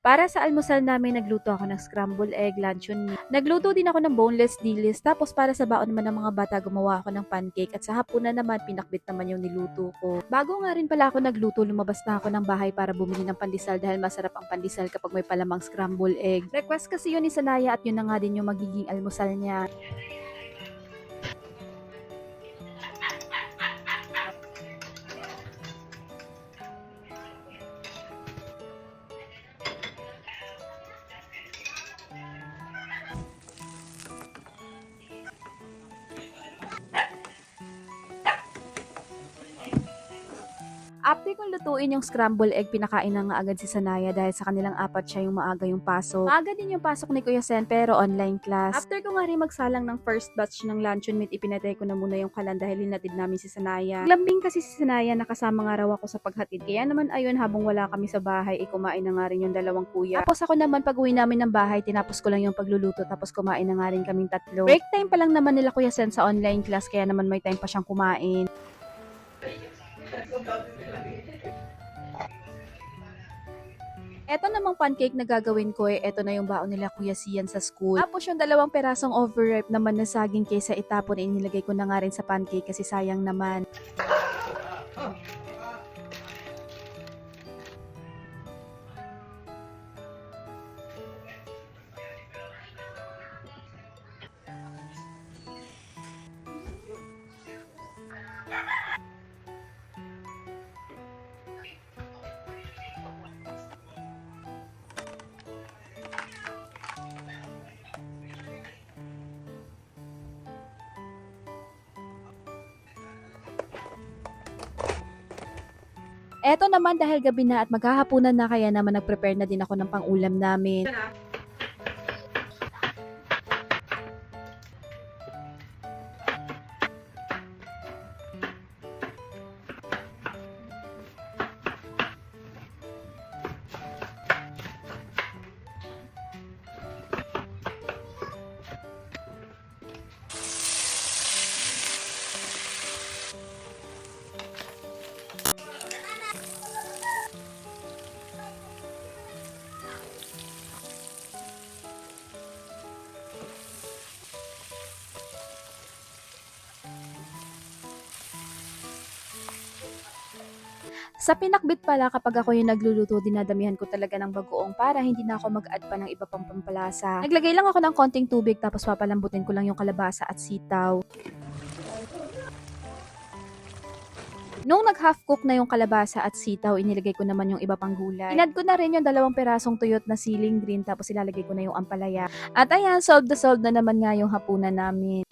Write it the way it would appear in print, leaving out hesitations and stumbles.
Para sa almusal namin, nagluto ako ng scramble egg, luncheon meat. Nagluto din ako ng boneless dilis. Tapos para sa baon naman ng mga bata, gumawa ako ng pancake. At sa hapunan naman, pinakbit naman yung niluto ko. Bago nga rin pala ako nagluto, lumabas na ako ng bahay para bumili ng pandesal dahil masarap ang pandesal kapag may palamang scramble egg. Request kasi yun ni Sanaya at yun na nga din yung magiging almusal niya. After kong lutuin yung scramble egg, pinakain na nga agad si Sanaya dahil sa kanilang apat siya yung maaga yung pasok. Maaga din yung pasok ni Kuya Sen pero online class. After ko nga rin magsalang ng first batch ng luncheon meat, ipinatay ko na muna yung kalan dahil hinatid namin si Sanaya. Lambing kasi si Sanaya, nakasama nga raw ako sa paghatid. Kaya naman ayun, habang wala kami sa bahay, kumain na nga rin yung dalawang kuya. Tapos ako naman, pag uwi namin ng bahay, tinapos ko lang yung pagluluto tapos kumain na nga rin kaming tatlo. Break time pa lang naman nila Kuya Sen sa online class kaya naman may time pa siyang kumain. Eto namang pancake na gagawin ko eto na yung baon nila Kuya Sian sa school. Tapos yung dalawang perasong overripe naman na saging kaysa itapon, inilagay ko na nga rin sa pancake kasi sayang naman. Eto naman dahil gabi na at maghahapunan na kaya naman nag-prepare na din ako ng pang-ulam namin. Sa pinakbit pala, kapag ako yung nagluluto, dinadamihan ko talaga ng bagoong para hindi na ako mag-add pa ng iba pang pampalasa. Naglagay lang ako ng konting tubig tapos papalambutin ko lang yung kalabasa at sitaw. Nung nag-half cook na yung kalabasa at sitaw, inilagay ko naman yung iba pang gulay. Inad ko na rin yung dalawang perasong tuyot na siling green tapos ilalagay ko na yung ampalaya. At ayan, solved na naman nga yung hapunan namin.